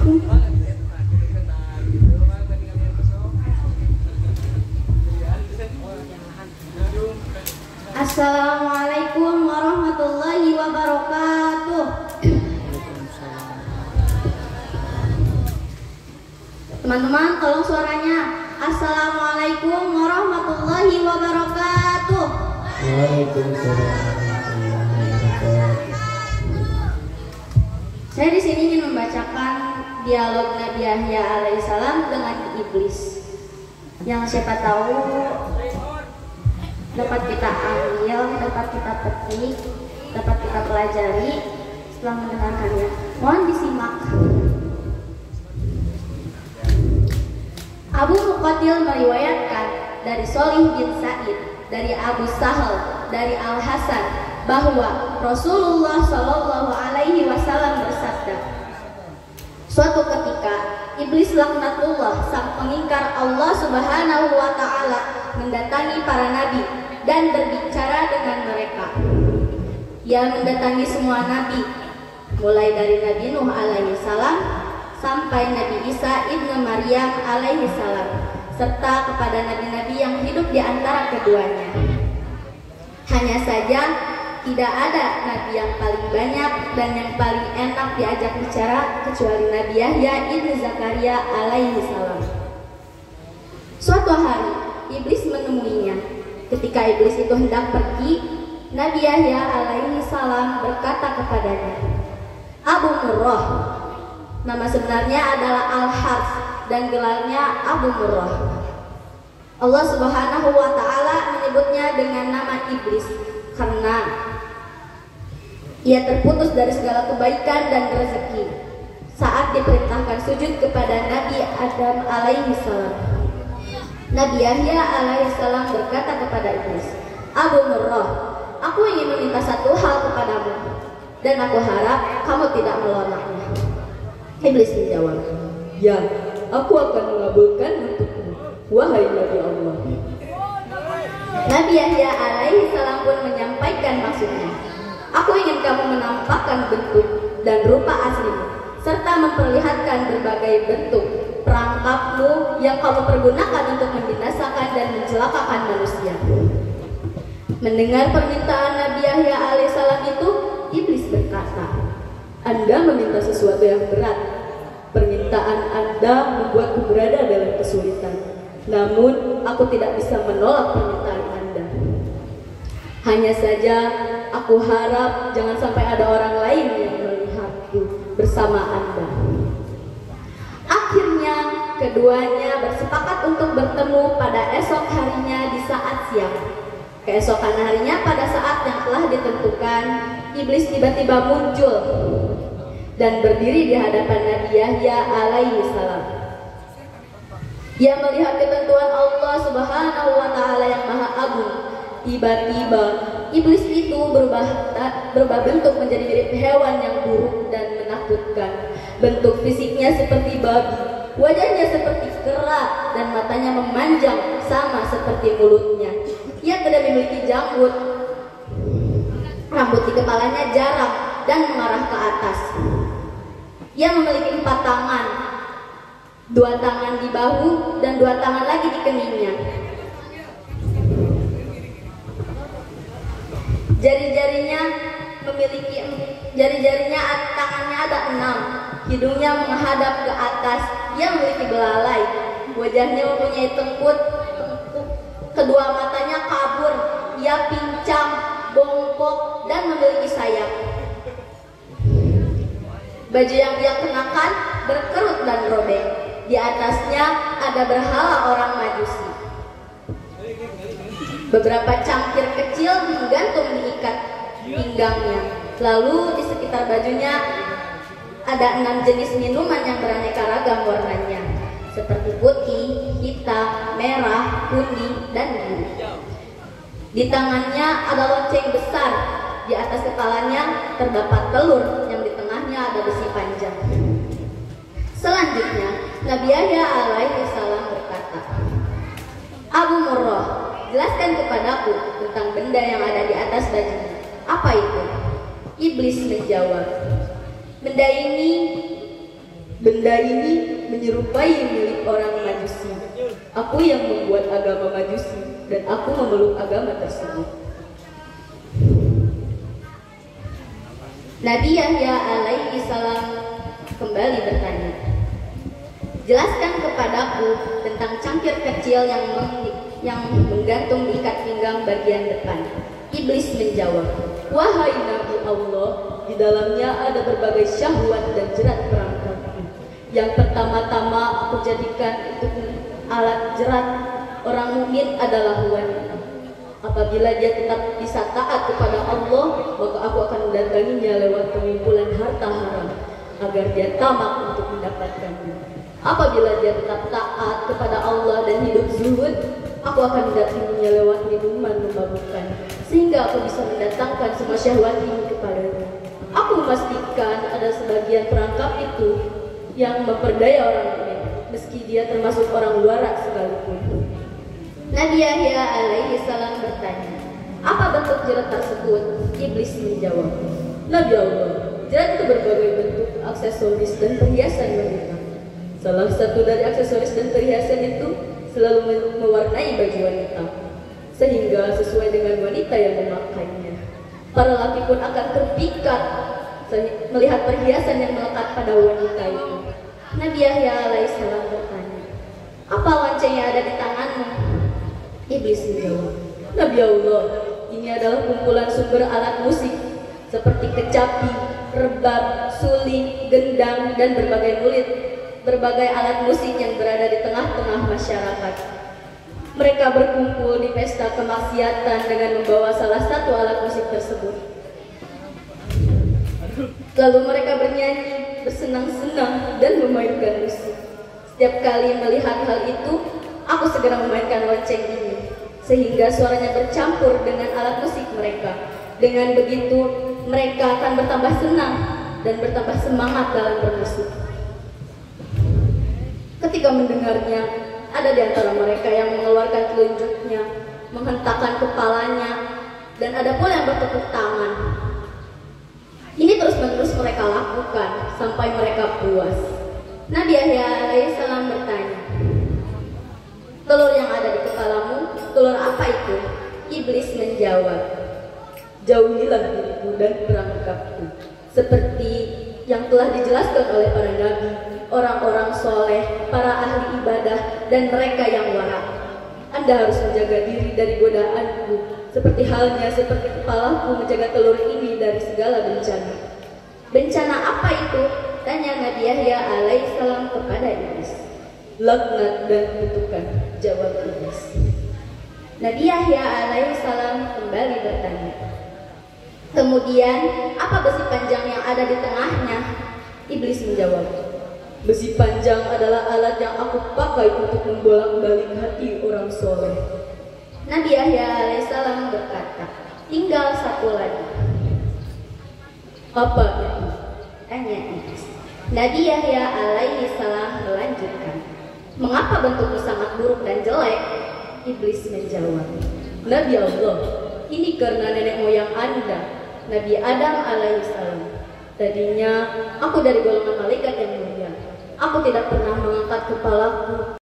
Assalamualaikum warahmatullahi wabarakatuh. Teman-teman, tolong suaranya. Assalamualaikum warahmatullahi wabarakatuh. Waalaikumsalam warahmatullahi wabarakatuh. Saya di sini ingin membacakan dialog Nabi Yahya alaihissalam dengan iblis, yang siapa tahu dapat kita ambil, dapat kita petik, dapat kita pelajari setelah mendengarkannya. Mohon disimak. Abu Muqatil meriwayatkan dari Sholih bin Sa'id, dari Abu Sahal, dari Al Hasan bahwa Rasulullah Shallallahu Alaihi Wasallam bersabda, suatu ketika iblis laknatullah sang pengingkar Allah Subhanahu Wa Taala mendatangi para nabi dan berbicara dengan mereka. Ia mendatangi semua nabi, mulai dari Nabi Nuh alaihi salam sampai Nabi Isa ibnu Maryam alaihi salam, serta kepada nabi-nabi yang hidup di antara keduanya. Hanya saja tidak ada nabi yang paling banyak dan yang paling enak diajak bicara kecuali Nabi Yahya ibnu Zakaria alaihi salam. Suatu hari iblis menemuinya. Ketika iblis itu hendak pergi, Nabi Yahya alaihi salam berkata kepadanya, Abu Murrah. Nama sebenarnya adalah Al-Harth dan gelarnya Abu Murrah. Allah Subhanahu wa Ta'ala menyebutnya dengan nama iblis karena ia terputus dari segala kebaikan dan rezeki saat diperintahkan sujud kepada Nabi Adam alaihi salam. Nabi Yahya alaihi salam berkata kepada iblis, Abu Murrah, aku ingin meminta satu hal kepadamu dan aku harap kamu tidak menolaknya. Iblis menjawab, ya, aku akan mengabulkan untukmu, wahai Nabi Allah. Nabi Yahya alaihi salam pun menyampaikan maksudnya. Aku ingin kamu menampakkan bentuk dan rupa aslimu, serta memperlihatkan berbagai bentuk perangkapmu yang kamu pergunakan untuk membinasakan dan mencelakakan manusia. Mendengar permintaan Nabi Yahya alaihissalam itu, iblis berkata, Anda meminta sesuatu yang berat. Permintaan Anda membuatku berada dalam kesulitan. Namun, aku tidak bisa menolak permintaan Anda. Hanya saja, aku harap jangan sampai ada orang lain yang melihatku bersama Anda. Akhirnya, keduanya bersepakat untuk bertemu pada esok harinya di saat siang. Keesokan harinya pada saat yang telah ditentukan, iblis tiba-tiba muncul dan berdiri di hadapan Nabi Yahya alaihi salam. Ia melihat ketentuan Allah Subhanahu wa Ta'ala yang maha agung. Tiba-tiba iblis itu berubah bentuk menjadi mirip hewan yang buruk dan menakutkan. Bentuk fisiknya seperti babi, wajahnya seperti kera dan matanya memanjang sama seperti mulutnya. Ia tidak memiliki janggut, rambut di kepalanya jarang dan mengarah ke atas. Ia memiliki 4 tangan, 2 tangan di bahu dan 2 tangan lagi di keningnya. Jari-jarinya tangannya ada 6, hidungnya menghadap ke atas. Ia memiliki belalai, wajahnya mempunyai tengkuk, kedua matanya kabur. Ia pincang, bongkok dan memiliki sayap. Baju yang dia kenakan berkerut dan robek. Di atasnya ada berhala orang Majusi. Beberapa cangkir kecil menggantung diikat pinggangnya. Lalu di sekitar bajunya ada 6 jenis minuman yang beraneka ragam warnanya, seperti putih, hitam, merah, kuning, dan biru. Di tangannya ada lonceng besar. Di atas kepalanya terdapat telur yang di tengahnya ada besi panjang. Selanjutnya, Nabi Yahya alaihi salam berkata, Abu Murrah, jelaskan kepadaku tentang benda yang ada di atas bajunya. Apa itu? Iblis menjawab, benda ini Benda ini menyerupai milik orang Majusi. Aku yang membuat agama Majusi dan aku memeluk agama tersebut. Nabi Yahya alaihi salam kembali bertanya, jelaskan kepadaku tentang cangkir kecil yang menggantung di ikat pinggang bagian depan. Iblis menjawab, wahai Nabi Allah, di dalamnya ada berbagai syahwat dan jerat perangkapku. Yang pertama-tama aku jadikan untuk alat jerat orang mukmin adalah wanita. Apabila dia tetap bisa taat kepada Allah, maka aku akan mendatanginya lewat pengumpulan harta haram agar dia tamak untuk mendapatkannya. Apabila dia tetap taat kepada Allah dan hidup zuhud, aku akan mendatanginya lewat minuman memabukkan, sehingga aku bisa mendatangkan semua syahwat ini kepadanya. Aku memastikan ada sebagian perangkap itu yang memperdaya orang mukmin, meski dia termasuk orang warak sekalipun. Nabi Yahya alaihi salam bertanya, apa bentuk jerat tersebut? Iblis menjawab, Nabi Allah, jerat itu berbagai bentuk aksesoris dan perhiasan wanita. Salah satu dari aksesoris dan perhiasan itu selalu mewarnai baju wanita, sehingga sesuai dengan wanita yang memakainya. Para laki pun akan terpikat melihat perhiasan yang melekat pada wanita itu. Nabi Yahya alaihissalam bertanya, apa lonceng yang ada di tanganmu? Iblis menjawab, Nabi Allah, ini adalah kumpulan sumber alat musik seperti kecapi, rebab, suling, gendang, dan berbagai alat musik yang berada di tengah-tengah masyarakat. Mereka berkumpul di pesta kemaksiatan dengan membawa salah satu alat musik tersebut. Lalu mereka bernyanyi, bersenang-senang, dan memainkan musik. Setiap kali melihat hal itu, aku segera memainkan lonceng ini, sehingga suaranya bercampur dengan alat musik mereka. Dengan begitu, mereka akan bertambah senang dan bertambah semangat dalam bermusik. Ketika mendengarnya, ada di antara mereka yang mengeluarkan telunjuknya, menghentakkan kepalanya, dan ada pula yang bertepuk tangan. Ini terus-menerus mereka lakukan sampai mereka puas. Nabi Yahya alaihissalam bertanya, telur yang ada di kepalamu, telur apa itu? Iblis menjawab, jauhilah diriku dan perangkapku, seperti yang telah dijelaskan oleh para nabi, orang-orang soleh, para ahli ibadah, dan mereka yang warak. Anda harus menjaga diri dari godaanku, seperti kepalaku menjaga telur ini dari segala bencana. Bencana apa itu? Tanya Nabi Yahya alaihissalam kepada Iblis. Laknat dan kutukan, jawab Iblis. Nabi Yahya alaihissalam kembali bertanya, kemudian apa besi panjang yang ada di tengahnya? Iblis menjawab, besi panjang adalah alat yang aku pakai untuk membolak-balik hati orang soleh. Nabi Yahya alaihissalam berkata, tinggal satu lagi. Apa itu? Tanya Iblis. Nabi Yahya alaihissalam melanjutkan, mengapa bentukmu sangat buruk dan jelek? Iblis menjawab, Nabi Allah, ini karena nenek moyang Anda, Nabi Adam alaihissalam. Tadinya aku dari golongan malaikat yang mulia. Aku tidak pernah mengangkat kepalaku